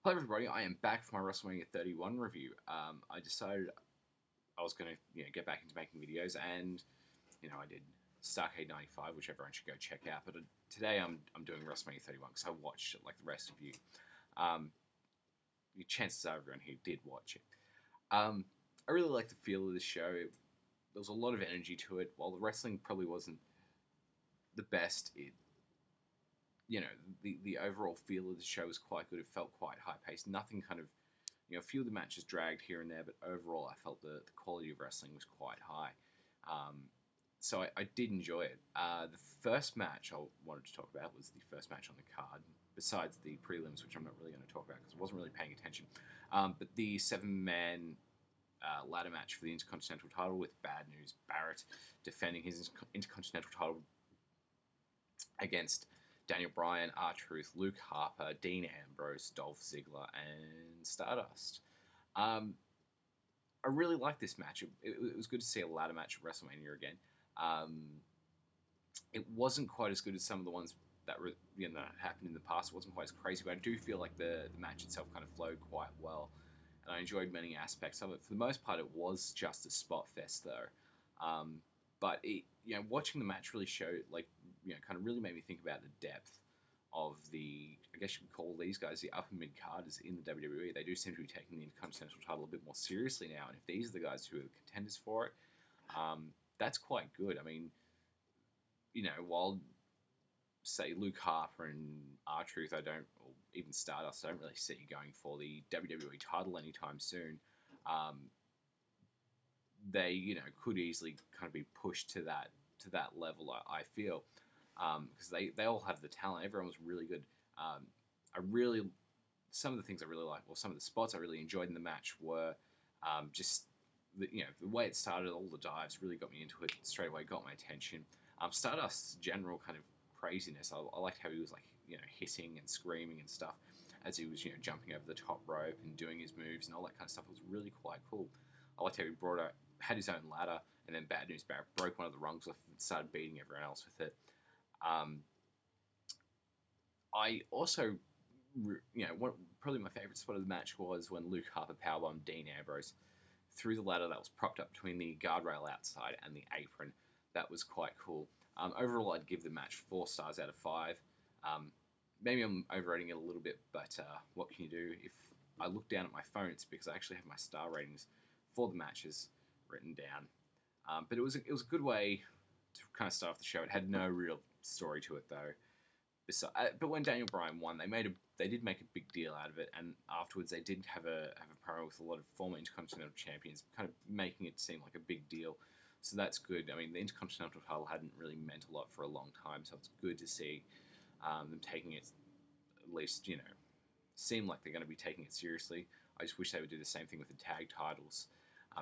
Hello everybody, I am back for my WrestleMania 31 review. I decided I was going to get back into making videos, and I did Starcade 95, which everyone should go check out. But today I'm doing WrestleMania 31 because I watched it like the rest of you. Um, the chances are everyone here did watch it. I really like the feel of the show. There was a lot of energy to it. While the wrestling probably wasn't the best, you know the overall feel of the show was quite good. It felt quite high paced. Nothing kind of a few of the matches dragged here and there, but overall, I felt the quality of wrestling was quite high. So I did enjoy it. The first match I wanted to talk about was the first match on the card, besides the prelims, which I'm not really going to talk about because I wasn't really paying attention. But the seven-man ladder match for the Intercontinental title with Bad News Barrett defending his Intercontinental title against Daniel Bryan, R-Truth, Luke Harper, Dean Ambrose, Dolph Ziggler, and Stardust. Um, I really liked this match. It was good to see a ladder match at WrestleMania again. Um, it wasn't quite as good as some of the ones that were that happened in the past. It wasn't quite as crazy, but I do feel like the match itself kind of flowed quite well, and I enjoyed many aspects of it. For the most part, it was just a spot fest, though. But watching the match really showed, kind of really made me think about the depth of I guess you could call these guys the upper mid carders in the WWE. They do seem to be taking the Intercontinental title a bit more seriously now, and if these are the guys who are the contenders for it, that's quite good. I mean, while say Luke Harper and R-Truth, or even Stardust, I don't really see going for the WWE title anytime soon. They could easily kind of be pushed to that level. I feel because they all have the talent. Everyone was really good. I really Some of the things I really like, or some of the spots I really enjoyed in the match were just the way it started. All the dives really got me into it straight away, got my attention. Stardust's general kind of craziness. I liked how he was hissing and screaming and stuff as he was jumping over the top rope and doing his moves and all that kind of stuff. It was really quite cool. I liked how he had his own ladder, and then Bad News Barrett broke one of the rungs off and started beating everyone else with it. I also, probably my favorite spot of the match was when Luke Harper powerbombed Dean Ambrose through the ladder that was propped up between the guardrail outside and the apron. That was quite cool. Overall, I'd give the match 4 stars out of 5. Maybe I'm overrating it a little bit, but what can you do? If I look down at my phone, it's because I actually have my star ratings for the matches written down. But it was a good way to kind of start off the show. It had no real story to it, though. But when Daniel Bryan won, they did make a big deal out of it, and afterwards they did have a promo with a lot of former Intercontinental champions, kind of making it seem like a big deal. So that's good. I mean, the Intercontinental title hadn't really meant a lot for a long time, so it's good to see them taking it, at least seem like they're going to be taking it seriously. I just wish they would do the same thing with the tag titles,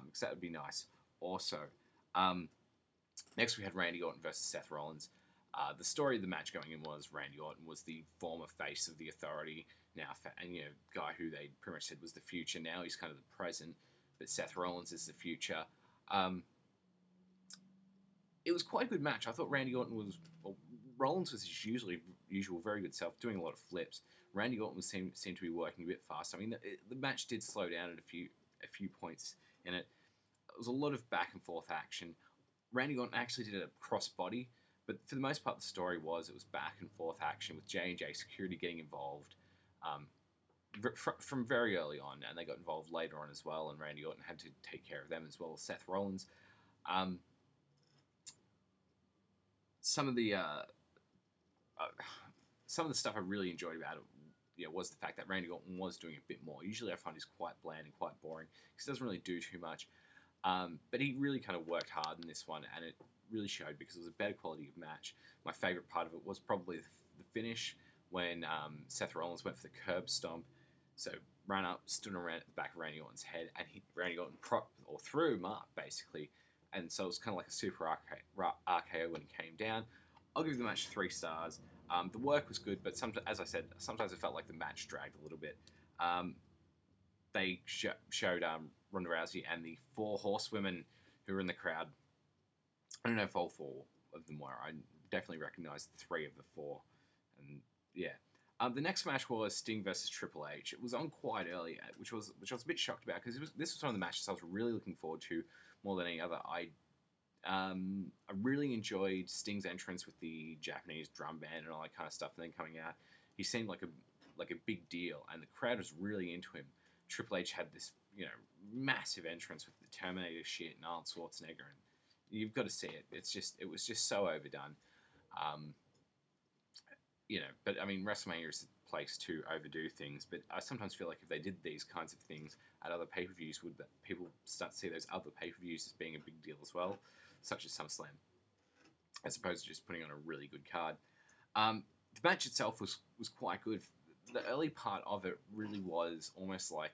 because that would be nice. Also, next we had Randy Orton versus Seth Rollins. The story of the match going in was Randy Orton was the former face of the Authority now, and guy who they pretty much said was the future. Now he's kind of the present, but Seth Rollins is the future. It was quite a good match. I thought Rollins was his usual very good self, doing a lot of flips. Randy Orton seemed to be working a bit fast. I mean, the match did slow down at a few points in it. It was a lot of back and forth action. Randy Orton actually did a crossbody, but for the most part, the story it was back and forth action with J&J Security getting involved from very early on, and they got involved later on as well, and Randy Orton had to take care of them as well as Seth Rollins. Some of the stuff I really enjoyed about it, was the fact that Randy Orton was doing a bit more. Usually, I find he's quite bland and quite boring because he doesn't really do too much. But he really kind of worked hard in this one, and it really showed because it was a better quality of match. My favorite part of it was probably the finish when Seth Rollins went for the curb stomp. So ran up, stood around at the back of Randy Orton's head, and Randy Orton threw him up basically. And so it was kind of like a super RKO when he came down. I'll give the match 3 stars. The work was good, but as I said, sometimes it felt like the match dragged a little bit. They showed Ronda Rousey and the 4 horsewomen who were in the crowd. I don't know if all 4 of them were. I definitely recognised 3 of the 4. And yeah. The next match was Sting versus Triple H. It was on quite early, which I was a bit shocked about because this was one of the matches I was really looking forward to more than any other. I really enjoyed Sting's entrance with the Japanese drum band and all that kind of stuff, and then coming out, he seemed like a big deal, and the crowd was really into him. Triple H had this massive entrance with the Terminator shit and Arnold Schwarzenegger, and you've got to see it. It was just so overdone. But I mean, WrestleMania is a place to overdo things, but I sometimes feel like if they did these kinds of things at other pay-per-views, would people start to see those other pay-per-views as being a big deal as well, such as SummerSlam, as opposed to just putting on a really good card. The match itself was quite good. The early part of it really was almost like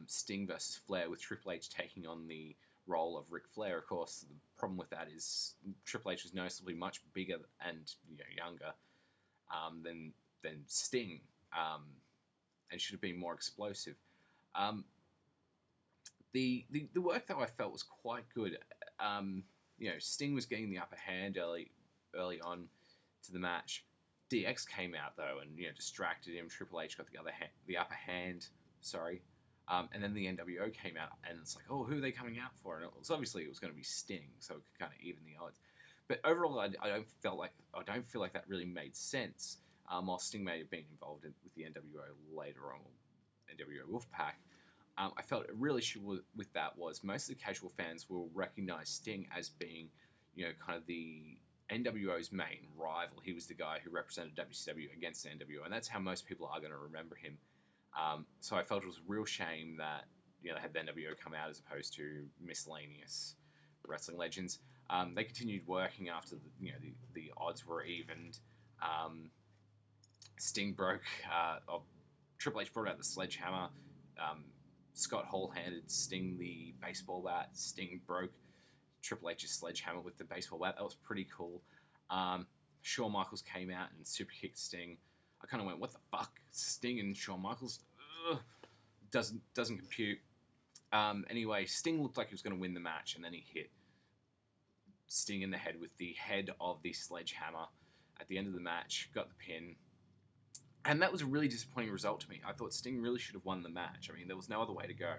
Sting versus Flair, with Triple H taking on the role of Ric Flair. Of course, the problem with that is Triple H was noticeably much bigger and younger than Sting, and should have been more explosive. The work though I felt was quite good. Sting was getting the upper hand early on to the match. DX came out though and distracted him. Triple H got the upper hand. Sorry. And then the NWO came out, and it's like, oh, who are they coming out for? And it was going to be Sting, so it could kind of even the odds. But overall, I don't feel like that really made sense. While Sting may have been involved with the NWO later on, NWO Wolfpack, I felt it really should with that was most of the casual fans will recognize Sting as being, kind of the NWO's main rival. He was the guy who represented WCW against the NWO, and that's how most people are going to remember him. So I felt it was a real shame that they had the NWO come out as opposed to miscellaneous wrestling legends. They continued working after the odds were evened. Sting broke. Triple H brought out the sledgehammer. Scott Hall handed Sting the baseball bat. Sting broke Triple H's sledgehammer with the baseball bat. That was pretty cool. Shawn Michaels came out and super kicked Sting. I kind of went, what the fuck? Sting and Shawn Michaels? Ugh. Doesn't compute. Anyway, Sting looked like he was going to win the match, and then he hit Sting in the head with the head of the sledgehammer at the end of the match, got the pin. And that was a really disappointing result to me. I thought Sting really should have won the match. I mean, there was no other way to go.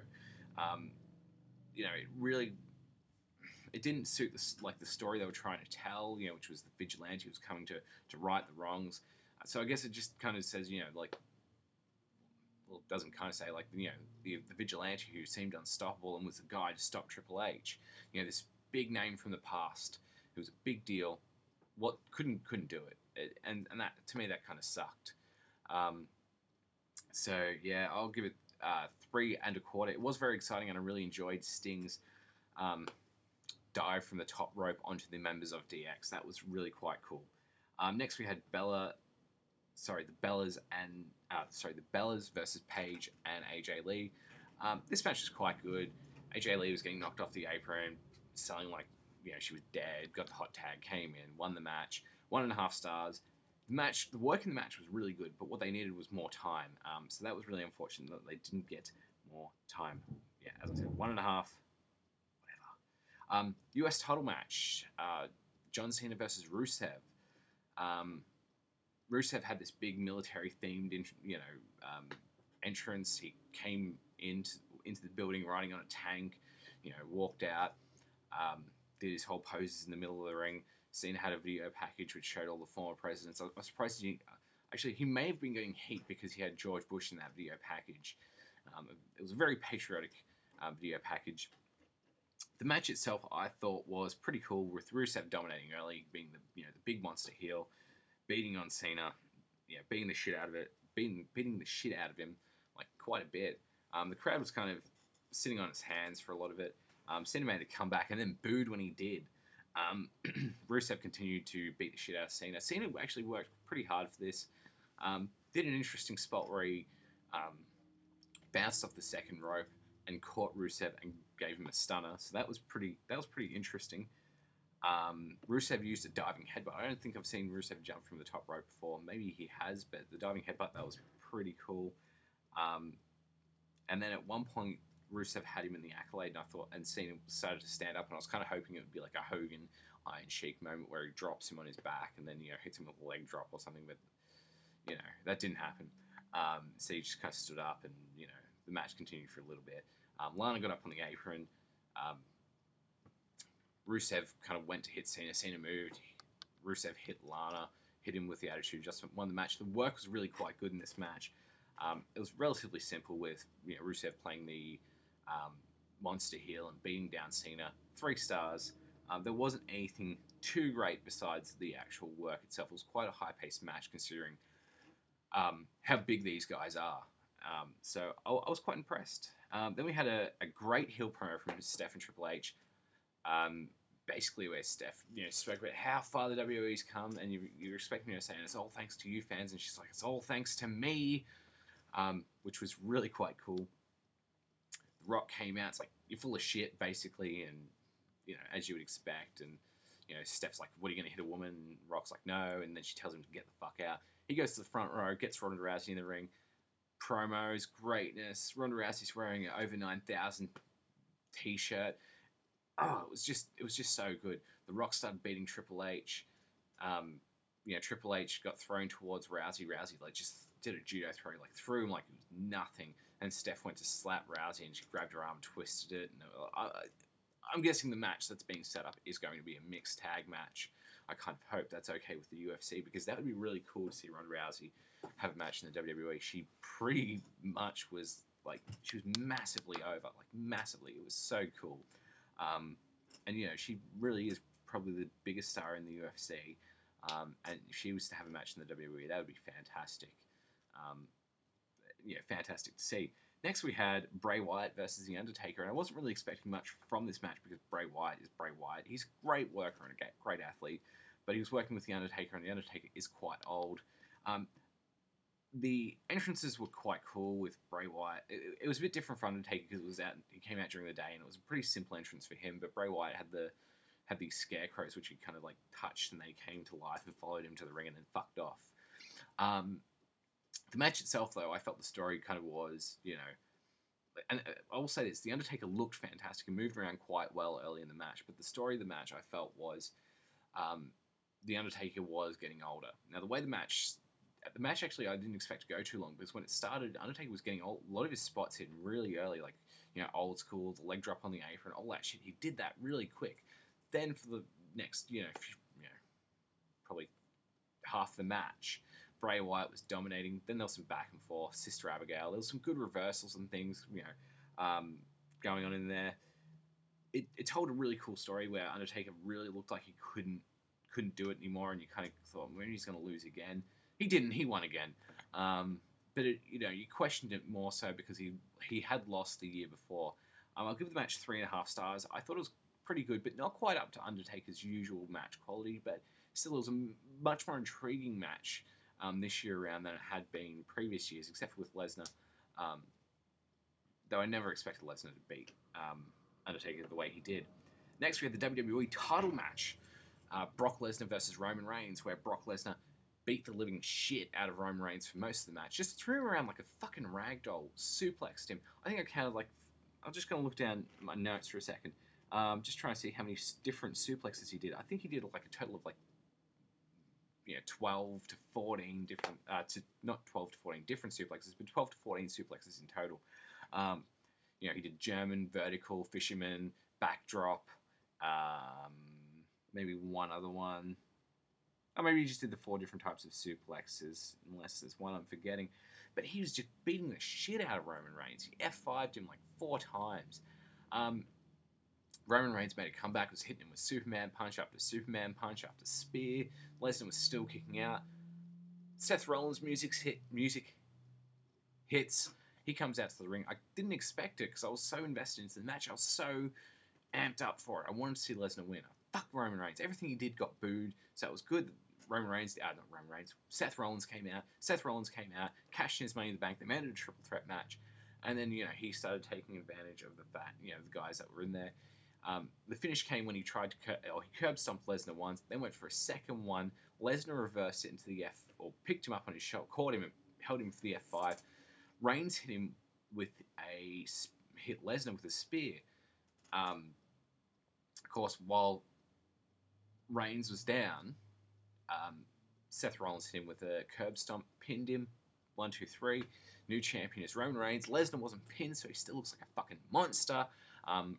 It didn't suit the story they were trying to tell, which was the vigilante who was coming to right the wrongs. So I guess it just kind of says, it doesn't kind of say, the vigilante who seemed unstoppable and was the guy to stop Triple H. This big name from the past. It was a big deal. What couldn't do it. And that, to me, that kind of sucked. I'll give it 3 1/4. It was very exciting, and I really enjoyed Sting's dive from the top rope onto the members of DX. That was really quite cool. Next we had the Bellas versus Paige and AJ Lee. This match was quite good. AJ Lee was getting knocked off the apron, selling like she was dead. Got the hot tag, came in, won the match. 1.5 stars. The work in the match was really good, but what they needed was more time. So that was really unfortunate that they didn't get more time. Yeah, as I said, 1.5. Whatever. US title match. John Cena versus Rusev. Rusev had this big military-themed, entrance. He came into the building riding on a tank, walked out, did his whole poses in the middle of the ring. Cena had a video package which showed all the former presidents. I was surprised he may have been getting heat because he had George Bush in that video package. It was a very patriotic video package. The match itself, I thought, was pretty cool, with Rusev dominating early, being the big monster heel, beating on Cena, beating the shit out of him like quite a bit. The crowd was kind of sitting on its hands for a lot of it. Cena made a comeback and then booed when he did. Rusev continued to beat the shit out of Cena. Cena actually worked pretty hard for this. Did an interesting spot where he bounced off the second rope and caught Rusev and gave him a stunner. So that was pretty interesting. Rusev used a diving headbutt. I don't think I've seen Rusev jump from the top rope before. Maybe he has, but the diving headbutt, that was pretty cool. And then at one point, Rusev had him in the accolade, and Cena started to stand up, and I was kind of hoping it would be like a Hogan Iron Sheik moment where he drops him on his back and then hits him with a leg drop or something. But that didn't happen. So he just kind of stood up and, the match continued for a little bit. Lana got up on the apron. Rusev kind of went to hit Cena. Cena moved. Rusev hit Lana, hit him with the Attitude Adjustment, won the match. The work was really quite good in this match. It was relatively simple with Rusev playing the monster heel and beating down Cena. 3 stars. There wasn't anything too great besides the actual work itself. It was quite a high-paced match considering how big these guys are. So I was quite impressed. Then we had a great heel promo from Steph and Triple H. Basically where Steph, spoke about how far the WWE's come, and you're expecting her saying, it's all thanks to you fans, and she's like, it's all thanks to me, which was really quite cool. The Rock came out, it's like, you're full of shit, basically, and, as you would expect, and, Steph's like, what are you going to hit a woman? And Rock's like, no, and then she tells him to get the fuck out. He goes to the front row, gets Ronda Rousey in the ring, promos, greatness, Ronda Rousey's wearing an over 9,000 t-shirt. Oh, it was just so good. The Rock started beating Triple H. Triple H got thrown towards Rousey. Rousey just did a judo throw, threw him like it was nothing. And Steph went to slap Rousey, and she grabbed her arm, twisted it. And I'm guessing the match that's being set up is going to be a mixed tag match. I kind of hope that's okay with the UFC, because that would be really cool to see Ronda Rousey have a match in the WWE. She pretty much was she was massively over, massively. It was so cool. And she really is probably the biggest star in the UFC. And if she was to have a match in the WWE, that would be fantastic. Fantastic to see. Next we had Bray Wyatt versus The Undertaker, and I wasn't really expecting much from this match because Bray Wyatt is Bray Wyatt. He's a great worker and a great athlete, but he was working with The Undertaker, and The Undertaker is quite old. The entrances were quite cool with Bray Wyatt. It was a bit different for Undertaker because he came out during the day, and it was a pretty simple entrance for him. But Bray Wyatt had these scarecrows which he kind of touched, and they came to life and followed him to the ring and then fucked off. The match itself, though, I felt the story kind of was, and I will say this: The Undertaker looked fantastic and moved around quite well early in the match. But the story of the match, I felt, was The Undertaker was getting older. Now, the way the match actually, I didn't expect to go too long, because when it started, Undertaker was getting a lot of his spots hit really early, old school, the leg drop on the apron, all that shit. He did that really quick. Then for the next, probably half the match, Bray Wyatt was dominating. Then there was some back and forth, Sister Abigail. There was some good reversals and things, going on in there. It told a really cool story where Undertaker really looked like he couldn't do it anymore, and you kind of thought, when he's going to lose again. He didn't. He won again. But you questioned it more so because he had lost the year before. I'll give the match 3.5 stars. I thought it was pretty good, but not quite up to Undertaker's usual match quality. But still, it was a much more intriguing match this year around than it had been previous years, except for with Lesnar. Though I never expected Lesnar to beat Undertaker the way he did. Next, we had the WWE title match. Brock Lesnar versus Roman Reigns, where Brock Lesnar beat the living shit out of Roman Reigns for most of the match. Just threw him around like a fucking ragdoll, suplexed him. I think I counted I'm just going to look down my notes for a second. Just trying to see how many different suplexes he did. I think he did a total of 12 to 14 different, not 12 to 14 different suplexes, but 12 to 14 suplexes in total. He did German, vertical, fisherman, backdrop, maybe one other one. Or maybe he just did the 4 different types of suplexes, unless there's one I'm forgetting. But he was just beating the shit out of Roman Reigns. He F5'd him 4 times. Roman Reigns made a comeback, was hitting him with Superman punch after Superman punch after spear. Lesnar was still kicking out. Seth Rollins' music hits. He comes out to the ring. I didn't expect it because I was so invested into the match. I was so amped up for it. I wanted to see Lesnar win. Fuck Roman Reigns. Everything he did got booed, so it was good. Seth Rollins came out. Cashed in his Money in the Bank. They made it a triple threat match. And then, he started taking advantage of the fact, the guys that were in there. The finish came when he tried to, he curb stomped Lesnar once, then went for a second one. Lesnar reversed it into the picked him up on his shoulder, caught him and held him for the F5. Reigns hit Lesnar with a spear. Of course, while Reigns was down, Seth Rollins hit him with a curb stomp, pinned him. 1, 2, 3. New champion is Roman Reigns. Lesnar wasn't pinned, so he still looks like a fucking monster.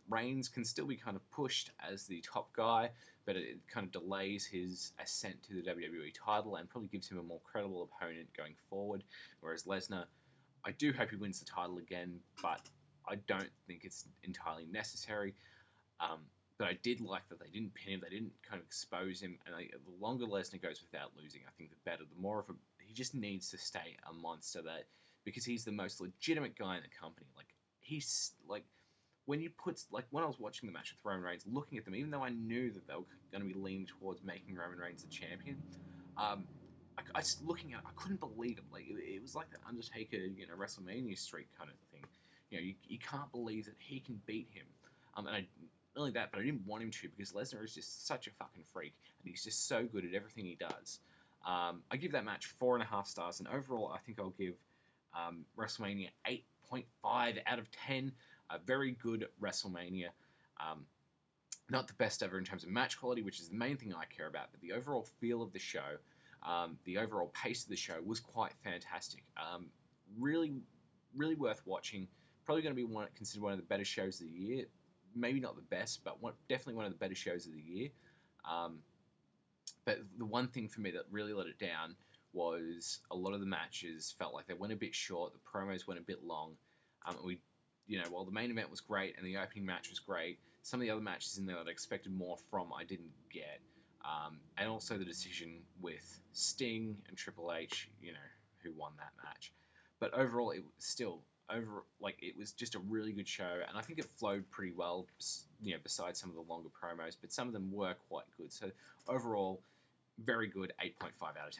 Reigns can still be kind of pushed as the top guy, but it kind of delays his ascent to the WWE title and probably gives him a more credible opponent going forward. Whereas Lesnar, I do hope he wins the title again, but I don't think it's entirely necessary. But I did like that they didn't pin him, they didn't kind of expose him, and the longer Lesnar goes without losing, I think the better. The more of a, he just needs to stay a monster, that because he's the most legitimate guy in the company. Like, he's like, when you put, like, when I was watching the match with Roman Reigns, looking at them, even though I knew that they were going to be leaning towards making Roman Reigns the champion, I was looking at it, I couldn't believe it. Like, it was like the Undertaker, Wrestlemania streak kind of thing. You can't believe that he can beat him. And I, not only that, but I didn't want him to, because Lesnar is just such a fucking freak, and he's just so good at everything he does. I give that match 4.5 stars, and overall, I think I'll give WrestleMania 8.5 out of 10. A very good WrestleMania. Not the best ever in terms of match quality, which is the main thing I care about, but the overall feel of the show, the overall pace of the show was quite fantastic. Really, really worth watching. Probably going to be considered one of the better shows of the year. Maybe not the best, but definitely one of the better shows of the year. But the one thing for me that really let it down was a lot of the matches felt like they went a bit short. The promos went a bit long. While the main event was great and the opening match was great, some of the other matches in there that I expected more from, I didn't get. And also the decision with Sting and Triple H, who won that match. But overall, it was still it was just a really good show, and I think it flowed pretty well, besides some of the longer promos, but some of them were quite good. So overall, very good, 8.5 out of 10.